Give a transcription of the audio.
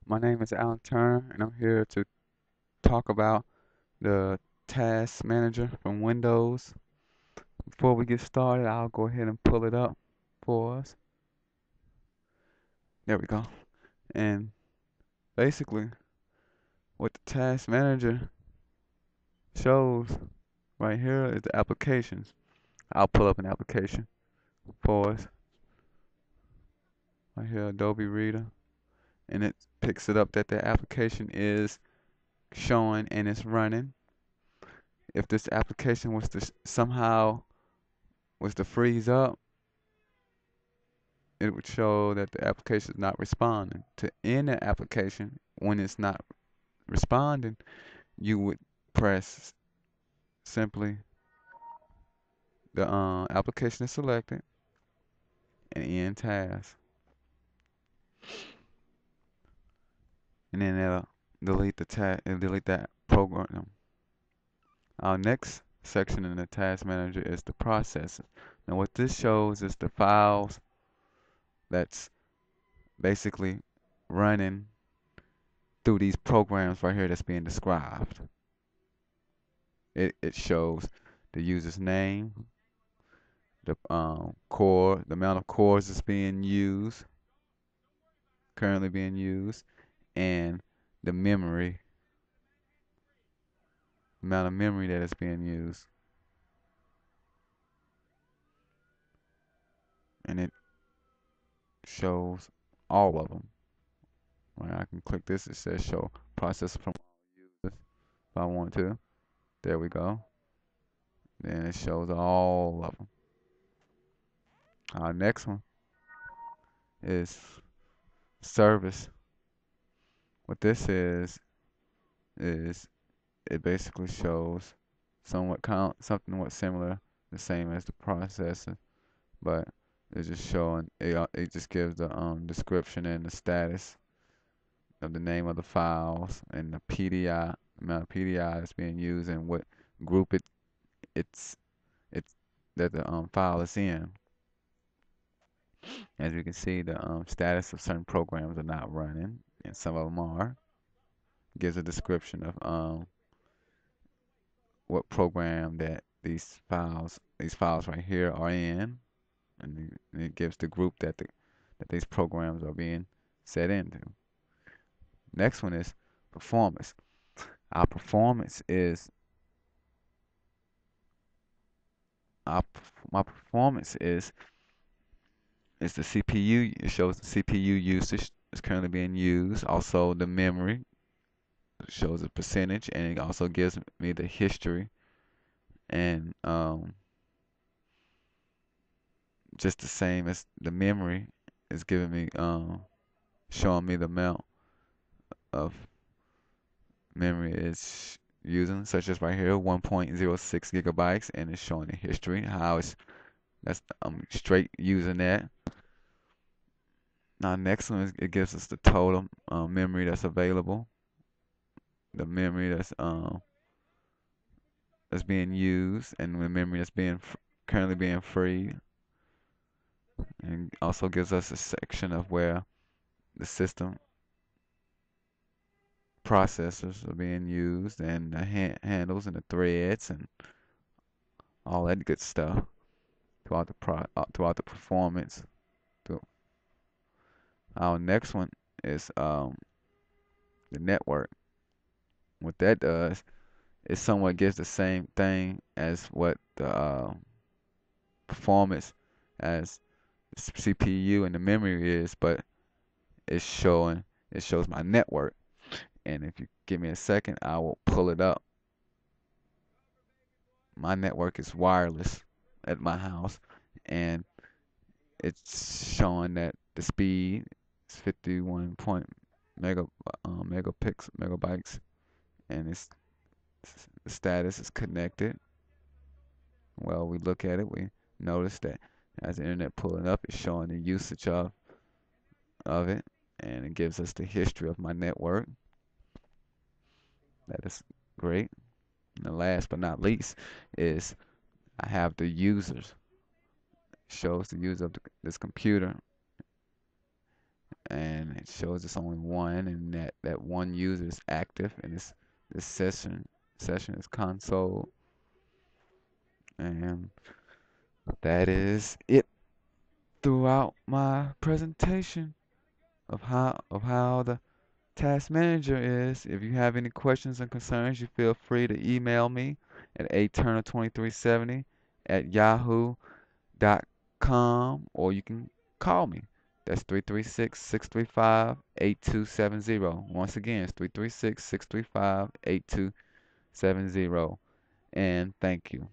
My name is Alan Turner, and I'm here to talk about the Task Manager from Windows. Before we get started, I'll go ahead and pull it up for us. There we go. And basically, what the Task Manager shows right here is the applications. I'll pull up an application for us. Right here, Adobe Reader. And it picks it up that the application is showing and it's running. If this application was to somehow was to freeze up, it would show that the application is not responding. To end the application, when it's not responding, you would press simply the application is selected and end task, and then it'll delete the task and delete that program. Our next section in the task manager is the processes. Now, what this shows is the files that's basically running through these programs right here that's being described. It shows the user's name, the the amount of cores that's being used, currently being used, and the memory, amount of memory that is being used. And it shows all of them. Right, I can click this, it says show processor from users if I want to. There we go. Then it shows all of them. Our next one is service. What this is it basically shows something similar, the same as the processor, but it's just showing it just gives the description and the status of the name of the files and the PDI amount of PDI that's being used and what group it's it's that the file is in. As you can see, the status of certain programs are not running, and some of them are. Gives a description of what program that these files right here are in, and it gives the group that these programs are being set into. Next one is performance. Our performance is our my performance is the CPU. It shows the CPU usage is currently being used. Also the memory shows a percentage, and it also gives me the history and just the same as the memory is giving me showing me the amount of memory it's using, such as right here 1.06 gigabytes, and it's showing the history how it's that's I'm straight using that. Now next one is it gives us the total memory that's available, the memory that's being used, and the memory that's being currently being freed, and also gives us a section of where the system processors are being used and the handles and the threads and all that good stuff throughout the performance. Our next one is the network. What that does is somewhat gives the same thing as what the performance as the CPU and the memory is, but it shows my network. And if you give me a second, I will pull it up. My network is wireless at my house, and it's showing that the speed is 51 point megabytes, and the status is connected. Well, we look at it, we notice that as the internet pulling up, it's showing the usage of it, and it gives us the history of my network. That is great. And the last but not least is I have the users. Shows the user of this computer, and it shows it's only one, and that one user is active, and this session is console, and that is it throughout my presentation of how the task manager is. If you have any questions and concerns, you feel free to email me at aturner2370 at yahoo.com, or you can call me. That's 336-635-8270. Once again, it's 336-635-8270. And thank you.